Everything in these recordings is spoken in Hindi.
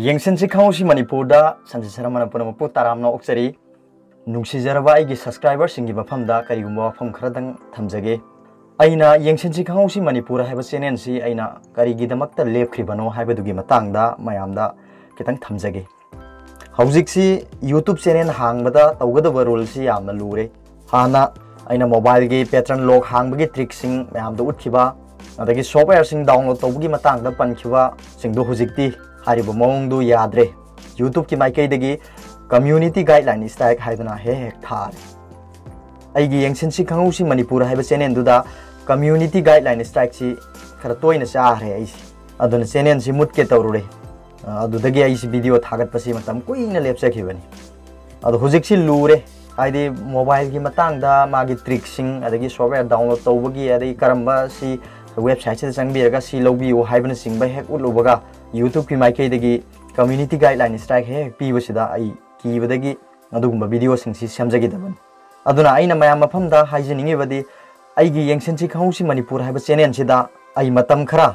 ꯌꯦꯡꯁꯤꯟꯁꯤ ꯈꯪꯍꯧꯁꯤ ꯃꯅꯤꯄꯨꯔꯗ ꯁꯟꯖꯤꯠ ꯁꯔꯃꯅ ꯄꯨꯝꯅꯃꯛꯄꯨ ꯇꯔꯥꯝꯅ ꯑꯣꯛꯆꯔꯤ ꯅꯨꯡꯁꯤꯖꯔꯕ ꯑꯩꯒꯤ ꯁꯕꯁꯀ꯭ꯔꯥꯏꯕꯔꯁꯤꯡꯒꯤ ꯃꯐꯝꯗ ꯀꯔꯤꯒꯨꯝꯕ ꯋꯥꯐꯝ ꯈꯔꯗꯪ ꯊꯝꯖꯒꯦ ꯑꯩꯅ ꯌꯦꯡꯁꯤꯟꯁꯤ ꯈꯪꯍꯧꯁꯤ ꯃꯅꯤꯄꯨꯔ ꯍꯥꯏꯕ ꯆꯦꯅꯦꯜꯁꯤ ꯑꯩꯅ ꯀꯔꯤꯒꯤꯗꯃꯛꯇ ꯂꯦꯞꯈ꯭ꯔꯤꯕꯅꯣ ꯍꯥꯏꯕꯗꯨꯒꯤ ꯃꯇꯥꯡꯗ ꯃꯌꯥꯝꯗ ꯈꯤꯇꯪ ꯊꯝꯖꯒꯦ ꯍꯧꯖꯤꯛꯁꯤ ꯌꯨꯇ꯭ꯌꯨꯕ ꯆꯦꯅꯦꯜ ꯍꯥꯡꯕꯗ ꯇꯧꯒꯗꯕ ꯔꯨꯜꯁꯤ ꯌꯥꯝꯅ ꯂꯨꯔꯦ ꯍꯥꯟꯅ ꯑꯩꯅ ꯃꯣꯕꯥꯏꯜꯒꯤ ꯄꯦꯇꯔꯟ ꯂꯣꯛ ꯍꯥꯡꯕꯒꯤ ꯇ꯭ꯔꯤꯛꯁꯤꯡ ꯃꯌꯥꯝꯗ ꯎꯠꯈꯤꯕ ꯑꯗꯒꯤ ꯁꯣꯐꯋꯦꯌꯔꯁꯤꯡ ꯗꯥꯎꯟꯂꯣꯗ ꯇꯧꯕꯒꯤ ꯃꯇꯥꯡꯗ ꯄꯟꯈꯤꯕꯁꯤꯡꯗꯨ ꯍꯧꯖꯤꯛꯇꯤ ꯍꯥꯏꯔꯤꯕ ꯃꯑꯣꯡꯗꯨ ꯌꯥꯗ꯭रे ꯌꯨꯇ꯭ꯌꯨꯕꯀꯤ ꯃꯥꯏꯀꯩꯗꯒꯤ ꯀꯝꯃ꯭ꯌꯨꯅꯤꯇꯤ ꯒꯥꯏꯗꯂꯥꯏꯟ ꯁ꯭ꯇ꯭राꯏꯛ ꯍꯥꯏꯗꯨꯅ ꯍꯦꯛ ꯊꯥꯔꯦ ꯑꯩꯒꯤ ꯌꯦꯡꯁꯤꯟꯁꯤ ꯈꯪꯍꯧꯁꯤ ꯃꯅꯤꯄꯨꯔ ꯍꯥꯏꯕ ꯆꯦꯅꯦꯜꯗꯨꯗ ꯀꯝꯃ꯭ꯌꯨꯅꯤꯇꯤ ꯒꯥꯏꯗꯂꯥꯏꯟ ꯁ꯭ꯇ꯭राꯏꯛꯁꯤ ꯈꯔ ꯇꯣꯏꯅ ꯆꯥꯈ꯭ꯔꯦ ꯑꯩꯁꯤ ꯑꯗꯨꯅ ꯆꯦꯅꯦꯜꯁꯤ ꯃꯨꯠꯀꯦ ꯇꯧꯔꯨꯔꯦ ꯑꯗꯨꯗꯒꯤ ꯑꯩꯁꯤ ꯚꯤꯗꯤꯑꯣ ꯊꯥꯒꯠꯄꯁꯤ ꯃꯇꯝ ꯀꯨꯏꯅ ꯂꯦꯞꯆꯈꯤꯕꯅꯤ ꯑꯗꯣ ꯍꯧꯖꯤꯛꯁꯤ ꯂꯨꯔꯦ ꯍꯥꯏꯗꯤ ꯃꯣꯕꯥꯏꯜꯒꯤ ꯃꯇꯥꯡꯗ ꯃꯥꯒꯤ ꯇ꯭ꯔꯤꯛꯁꯤꯡ ꯑꯗꯒꯤ ꯁꯣꯐꯋꯦꯌꯔ ꯗꯥꯎꯟꯂꯣꯗ ꯇꯧꯕꯒꯤ ꯑꯗꯒꯤ ꯀꯔꯝꯕ ꯁꯤ ꯋꯦꯕꯁꯥꯏꯠꯁꯤꯗ ꯆꯪꯕꯤꯔꯒ ꯁꯤ ꯂꯧꯕꯤꯌꯨ ꯍꯥꯏꯕꯅꯆꯤꯡꯕ ꯍꯦꯛ ꯎꯠꯂꯨꯕꯒ ꯌꯨꯇ꯭ꯌꯨꯕꯀꯤ ꯃꯥꯏꯀꯩꯗꯒꯤ ꯀꯝꯃ꯭ꯌꯨꯅꯤꯇꯤ ꯒꯥꯏꯗꯂꯥꯏꯟ ꯁ꯭ꯇ꯭राꯏꯛ ꯍꯦꯛ ꯄꯤꯕꯁꯤꯗ ꯑꯩ ꯀꯤꯕꯗꯒꯤ ꯑꯗꯨꯒꯨꯝꯕ ꯚꯤꯗꯤꯑꯣꯁꯤꯡꯁꯤ ꯁꯦꯝꯖꯈꯤꯗꯕꯅꯤ ꯑꯗꯨꯅ ꯑꯩꯅ ꯃꯌꯥꯝ ꯃꯐꯝꯗ ꯍꯥꯏꯖꯅꯤꯡꯉꯤꯕꯗꯤ ꯑꯩꯒꯤ ꯌꯦꯡꯁꯤꯟꯁꯤ ꯈꯪꯍꯧꯁꯤ ꯃꯅꯤꯄꯨꯔ ꯍꯥꯏꯕ ꯆꯦꯅꯦꯜꯁꯤꯗ ꯑꯩ ꯃꯇꯝ ꯈꯔ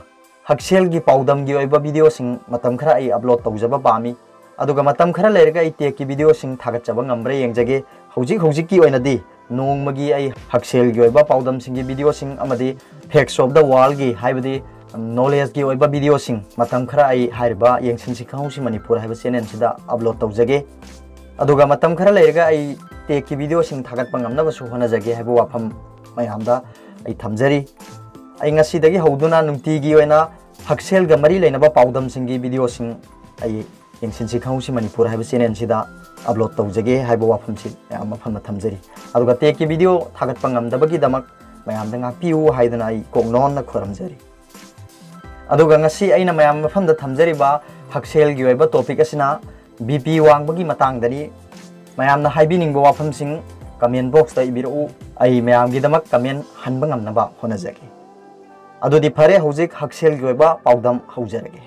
ꯍꯛꯁꯦꯜꯒꯤ ꯄꯥꯎꯗꯝꯒꯤ ꯑꯣꯏꯕ ꯚꯤꯗꯤꯑꯣꯁꯤꯡ ꯃꯇꯝ ꯈꯔ ꯑꯩ ꯑꯞꯂꯣꯗ ꯇꯧꯖꯕ ꯄꯥꯝꯃꯤ ꯑꯗꯨꯒ ꯃꯇꯝ ꯈꯔ ꯂꯩꯔꯒ ꯑꯩ ꯇꯦꯛꯀꯤ ꯚꯤꯗꯤꯑꯣꯁꯤꯡ ꯊꯥꯒꯠꯆꯕ ꯉꯝꯕ꯭ꯔꯥ ꯌꯦꯡꯖꯒꯦ ꯍꯧꯖꯤꯛꯀꯤ ꯑꯣꯏꯅꯗꯤ ꯅꯣꯡꯃꯒꯤ ꯑꯩ ꯍꯛꯁꯦꯜꯒꯤ ꯑꯣꯏꯕ ꯄꯥꯎꯗꯝꯁꯤꯡꯒꯤ ꯚꯤꯗꯤꯑꯣꯁꯤꯡ ꯑꯃꯗꯤ ꯐꯦꯛꯁ ꯑꯣꯐ ꯗ ꯋꯥꯔꯜꯗꯒꯤ ꯍꯥꯏꯕꯗꯤ ꯅꯣꯂꯦꯖꯀꯤ ꯑꯣꯏꯕ ꯚꯤꯗꯤꯑꯣꯁꯤꯡ ꯃꯇꯝ ꯈꯔ ꯑꯩ ꯍꯥꯏꯔꯤꯕ ꯌꯦꯡꯁꯤꯟꯁꯤ ꯈꯪꯍꯧꯁꯤ ꯃꯅꯤꯄꯨꯔ ꯍꯥꯏꯕ ꯆꯦꯅꯦꯜꯁꯤꯗ ꯑꯞꯂꯣꯗ ꯇꯧꯖꯒꯦ ꯑꯗꯨꯒ ꯃꯇꯝ ꯈꯔ ꯂꯩꯔꯒ ꯑꯩ ꯇꯦꯛꯀꯤ ꯚꯤꯗꯤꯑꯣꯁꯤꯡ ꯊꯥꯒꯠꯄ ꯉꯝꯅꯕꯁꯨ ꯍꯣꯠꯅꯖꯒꯦ ꯍꯥꯏꯕ ꯋꯥꯐꯝ ꯃꯌꯥꯝꯗ ꯑꯩ ꯊꯝꯖꯔꯤ ꯑꯩ ꯉꯁꯤꯗꯒꯤ ꯍꯧꯗꯨꯅ ꯅꯨꯡꯇꯤꯒꯤ ꯑꯣꯏꯅ ꯍꯛꯁꯦꯜꯒ ꯃꯔꯤ ꯂꯩꯅꯕ ꯄꯥꯎꯗꯝꯁꯤꯡꯒꯤ ꯚꯤꯗꯤꯑꯣꯁꯤꯡ ꯑꯩ ꯌꯦꯡꯁꯤꯟꯁꯤ ꯈꯪꯍꯧꯁꯤ ꯃꯅꯤꯄꯨꯔ ꯍꯥꯏꯕ ꯆꯦꯅꯦꯜꯁꯤꯗ ꯑꯞꯂꯣꯗ ꯇꯧꯖꯒꯦ ꯍꯥꯏꯕ ꯋꯥꯐꯝꯁꯤ ꯃꯌꯥꯝ ꯃꯐꯝꯗ ꯊꯝꯖꯔꯤ ꯑꯗꯨꯒ ꯇꯦꯛꯀꯤ ꯚꯤꯗꯤꯑꯣ ꯊꯥꯒꯠꯄ ꯉꯝꯗꯕꯒꯤꯗꯃꯛ ꯃꯌꯥꯝꯗ ꯉꯥꯛꯄꯤꯌꯨ ꯍꯥꯏꯗꯨꯅ ꯑꯩ ꯀꯣꯛꯅꯣꯟꯅ ꯈꯨꯔꯨꯝꯖꯔꯤ ꯑꯗꯨꯒ ꯉꯁꯤ ꯑꯩꯅ ꯃꯌꯥꯝ ꯃꯐꯝꯗ ꯊꯝꯖꯔꯤꯕ ꯍꯛꯁꯦꯜꯒꯤ ꯑꯣꯏꯕ ꯇꯣꯄꯤꯛ ꯑꯁꯤꯅ BP ꯋꯥꯡꯕꯒꯤ ꯃꯇꯥꯡꯗꯅꯤ ꯃꯌꯥꯝꯅ ꯍꯥꯏꯕꯤꯅꯤꯡꯕ ꯋꯥꯐꯝꯁꯤꯡ ꯀꯃꯦꯟ ꯕꯣꯛꯁꯇ ꯏꯕꯤꯔꯛꯎ ꯑꯩ ꯃꯌꯥꯝꯒꯤꯗꯃꯛ ꯀꯃꯦꯟ ꯍꯟꯕ ꯉꯝꯅꯕ ꯍꯣꯠꯅꯖꯒꯦ ꯑꯗꯨꯗꯤ ꯐꯔꯦ ꯍꯧꯖꯤꯛ ꯍꯛꯁꯦꯜꯒꯤ ꯑꯣꯏꯕ ꯄꯥꯎꯗꯝ ꯍꯧꯖꯔꯒꯦ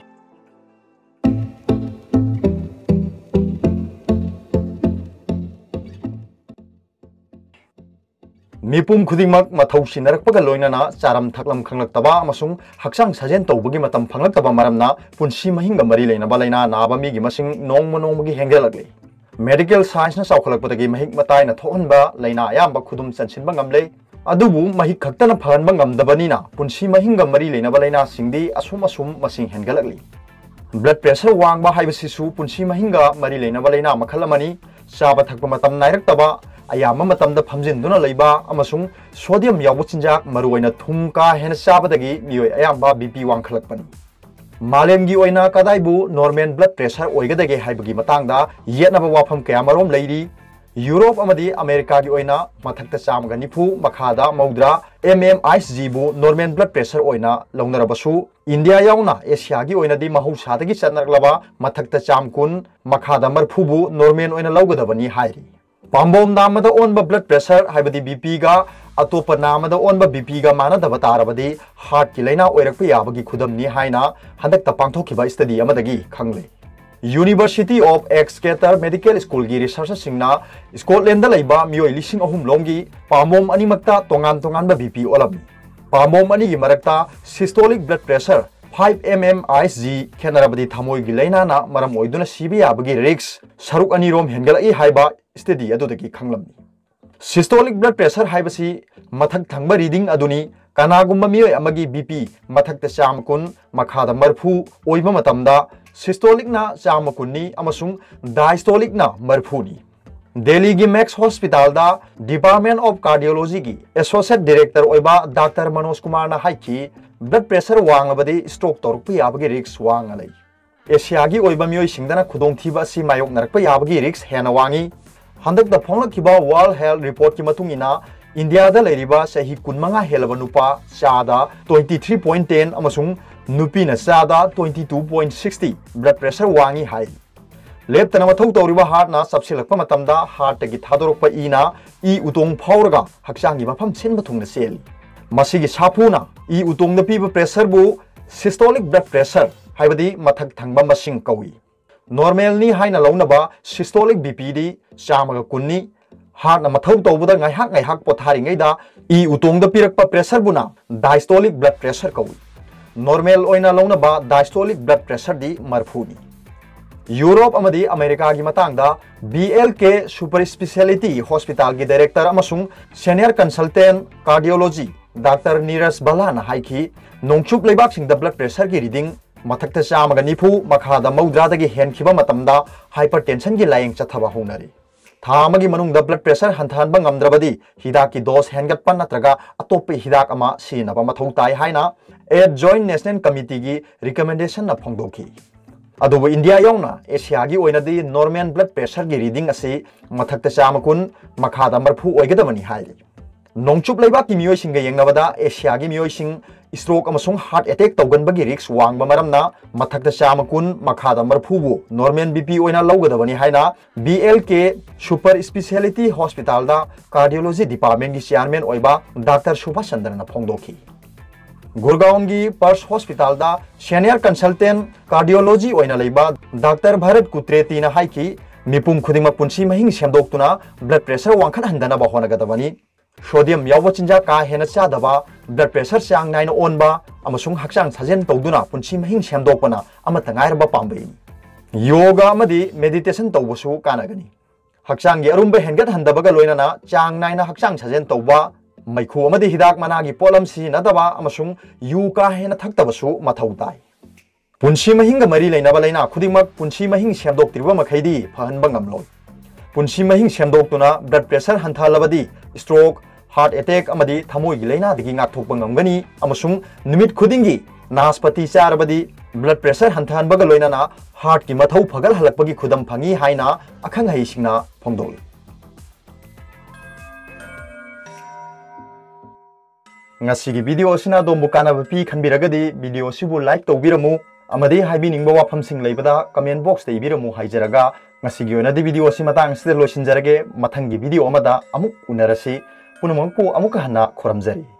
ꯃꯤꯄꯨꯝ ꯈꯨꯗꯤꯡꯃꯛ ꯃꯊꯧ ꯁꯤꯟꯅꯔꯛꯄꯒ ꯂꯣꯏꯅꯅ ꯆꯥꯔꯝ ꯊꯛꯂꯝ ꯈꯪꯂꯛꯇꯕ ꯑꯃꯁꯨꯡ ꯍꯛꯆꯥꯡ ꯁꯥꯖꯦꯜ ꯇꯧꯕꯒꯤ ꯃꯇꯝ ꯐꯪꯂꯛꯇꯕ ꯃꯔꯝꯅ ꯄꯨꯟꯁꯤ ꯃꯍꯤꯡꯒ ꯃꯔꯤ ꯂꯩꯅꯕ ꯂꯩꯅꯥ ꯅꯥꯕ ꯃꯤꯒꯤ ꯃꯁꯤꯡ ꯅꯣꯡꯃꯒꯤ ꯍꯦꯟꯒꯠꯂꯛꯂꯤ ꯃꯦꯗꯤꯀꯦꯜ ꯁꯥꯏꯟꯁꯅ ꯆꯥꯎꯈꯠꯂꯛꯄꯗꯒꯤ ꯃꯍꯤꯛ ꯃꯇꯥꯏꯅ ꯊꯣꯛꯍꯟꯕ ꯂꯩꯅꯥ ꯑꯌꯥꯝꯕ ꯈꯨꯗꯨꯝ ꯆꯟꯁꯤꯟꯕ ꯉꯝꯂꯦ ꯑꯗꯨꯕꯨ ꯃꯍꯤꯛ ꯈꯛꯇꯅ ꯐꯍꯟꯕ ꯉꯝꯗꯕꯅꯤꯅ ꯄꯨꯟꯁꯤ ꯃꯍꯤꯡꯒ ꯃꯔꯤ ꯂꯩꯅꯕ ꯂꯩꯅꯥꯁꯤꯡꯗꯤ ꯑꯁꯨꯝ ꯃꯁꯤꯡ ꯍꯦꯟꯒꯠꯂꯛꯂꯤ ꯕ꯭ꯂꯗ ꯄ꯭ꯔꯦꯁꯔ ꯋꯥꯡꯕ ꯍꯥꯏꯕꯁꯤꯁꯨ ꯄꯨꯟꯁꯤ ꯃꯍꯤꯡꯒ ꯃꯔꯤ ꯂꯩꯅꯕ ꯂꯩꯅꯥ ꯃꯈꯜ ꯑꯃꯅꯤ ꯆꯥꯕ ꯊꯛꯄ ꯃꯇꯝ ꯅꯥꯏꯔꯛꯇꯕ ꯑꯌꯥꯝꯕ ꯃꯇꯝꯗ ꯐꯝꯖꯤꯟꯗꯨꯅ ꯂꯩꯕ ꯑꯃꯁꯨꯡ ꯁꯣꯗꯤꯌꯝ ꯌꯥꯎꯕ ꯆꯤꯟꯖꯥꯛ ꯃꯔꯨꯑꯣꯏꯅ ꯊꯨꯝ ꯀꯥ ꯍꯦꯟꯅ ꯆꯥꯕꯗꯒꯤ ꯃꯤꯑꯣꯏ ꯑꯌꯥꯝꯕ BP ꯋꯥꯡꯈꯠꯂꯛꯄꯅꯤ मालेमगी ओइना कदाइबु नॉर्मल ब्लड प्रेशर ओइगदगे हाइबगी मतांगदा येतनबा वाफम कयामरोम लैरी यूरोप अमदी अमेरिका की ओइना मथक्ता चामगा निफु मखादा मौद्रा MMISG बु नॉर्मल ब्लड प्रेशर ओइना लौनरबसु इंडिया याउना एशिया की ओइनादि महौसादगी चनरलबा मथक्ता चामकुन मखादा मरफुबु नॉर्मल ओइना लौगदबनी हाइरी पाम्बोम नामदा ओनबा ब्लड प्रेशर हाइबदी BP गा अतोप नामदा ओनबा BP गा मानदबा तारबदी हार्ट की लैना ओइरकपा याबगी खुदमनी हाइना हंदकता पांथोखिबा स्टडी अमदगी खंगले university of Exeter medical school की रिसर्च सिंगना स्कॉटलैंड लैबा मियोय लिसिंग अहुम लोंगी पामोम अनिमक्ता तोंगान BP ओलबनी पामोम अनी की मरक्ता सिस्टोलिक ब्लड प्रेशर 5 mmISG खेनरबदी थमोयगी लैनाना मरम ओइदुना सिबि याबगी रिक्स सरुक अनिरोम हेनगलई हाइबा स्टडी अदुदगी खंगलमनी सिस्टोलिक ब्लड प्रेशर हाइबसी मथक थंगबा रीडिंग अदुनी कनागुम्बा मियोय अमगी BP मथक्ता चामकुन मखादा मरफु ओइबा मतमदा सिस्टोलिक ना चामकुन्नी अमसुंग डायस्टोलिक ना मरफुनी दिल्ली की मैक्स हॉस्पिटल दा डिपार्टमेंट ऑफ कार्डियोलॉजी की एसोसिएट डायरेक्टर ओइबा डॉक्टर मनोज कुमार ना हाइकी ब्लड प्रेशर वांगबदी स्ट्रोक तौरप याबगी रिक्स वांगलै एशिया की ओइबा मियोय सिंगदना खुदोंथीबा असि मायोक नरकपा याबगी रिक्स हेना वांगी हंदकदा फोंगलखिबा वर्ल्ड हेल्थ रिपोर्ट की मतुंगिना इंडिया दा लैरिबा सही 15 हेलबा नुपा चादा 23.10 अमसुंग नुपीना चादा 22.60 ब्लड प्रेशर वांगी हाई लेप्तना मथौ तौरिबा हार्टना सबसिलकपा मतमदा हार्टगी थादोरकपा इना इ उतोंग फावरगा हक्चांगी मफम सिनबा थुंगना सेली मसिगी साफुना इ उतोंगदा पीबा प्रेशर बु सिस्टोलिक ब्लड प्रेशर हाइबदी मथक थंगबा मसिंग कौई नॉर्मल नी हाइना लौनबा सिस्टोलिक BP दी चामगा कुन्नी हार्टना मथौ तौबदा गायहाक पोथारिङैदा इ उतोंगदा पिरकपा प्रेशर बुना डायस्टोलिक ब्लड प्रेशर कौई नॉर्मल ओइना लौनबा डायस्टोलिक ब्लड प्रेशर दी मरफुनी यूरोप अमदी अमेरिका की मतंगदा BLK सुपर स्पेशलिटी हॉस्पिटल की डायरेक्टर अमसुंग senior consultant cardiology doctor Neeraj बलाना हाइकी नोंगचुप लेबाक सिंग ब्लड प्रेशर की रीडिंग मथक्ता चामगा निफु मखादा मौद्रादगी हेनखिबा मतमदा हाइपरटेंशन की लायंग चथबा होनरी था अमगी मनुंगदा ब्लड प्रेशर हंथानबा ngamdrabadi हिदाक की डोज हेनगटपा नत्रगा अतोप हिदाक अमा सिनबा मथौ ताई हाइना ए जॉइंट नेशनल कमिटी की रिकमेंडेशन न फोंदोखी अदुबो इंडिया यौना एशिया की ओइनदी नॉर्मल ब्लड प्रेशर की रीडिंग असी मथक्ता चामकुन मखादा मरफु ओइगदबनी हाइली नोंगचुप लेबाक की मियोइसिंग येंगनबदा एशिया की मियोइसिंग स्ट्रोक अमसुंग हार्ट अटैक तौगनबगी रिस्क वांगबा मरमना मथक्ता चामकुन मखादा मरफुबु नॉर्मल बीपी ओइना लौगदबनी हाइना BLK सुपर स्पेशलिटी हॉस्पिटल दा कार्डियोलॉजी डिपार्टमेंट की चेयरमैन ओइबा डॉक्टर सुभाष चंद्र न फोंदोखी गुरगांव की पर्स हॉस्पिटल दा सीनियर कंसल्टेंट कार्डियोलॉजी ओइना लेबा डॉक्टर भरत कुत्रेती न हाइकी मिपुम खुदिंग पुंसी महिंग सेमदोक्तुना ब्लड प्रेशर वांखन हंदना होनगदबनी सोडियम याव चिंजा का हेना चादबा ब्लड प्रेशर चांग नाइन ओनबा अमसुंग हक्चांग साजेन तौदुना पुंसी महिंग सेमदोकपना अमत ngairba पांबई योगा अमदी मेडिटेशन तौबसु कानगनी हक्चांग गी अरुंब हेंगत हंदबगा लोइनाना चांग नाइना हक्चांग साजेन तौबा मैखु अमदी हिदाक मनागी पोलम सिनदबा अमसुंग यू का हेना थक्तबसु मथौ ताई पुंसी महिंग मरी लेनबा लेना खुदिमक पुंसी महिंग सेमदोक्तिबा मखैदी फहनबा ngamloi पुंसी महिंग सेमदोक्तुना ब्लड प्रेशर हंथालबदी स्ट्रोक हार्ट अटैक अमदी थमोई की लेना दिगी ngathokpa ngamgani amasung numit khudingi नाशपति चारबदी ब्लड प्रेशर हंथानबग लोइनाना हार्ट की मथौ फगल हलकपगी खुदम फंगी हाइना अखंग हईसिंगना फोंदोली ngasi video sina dombu kanaba pi khanbiragadi video sibu like tawbiramu amadi haibiningba wafamsing leibada comment box te ibiramu haijaraga ngasi gi onadi video si matang sida losinjarage mathangi video amada amuk unarasi punamangpu amuk hanna khoramjari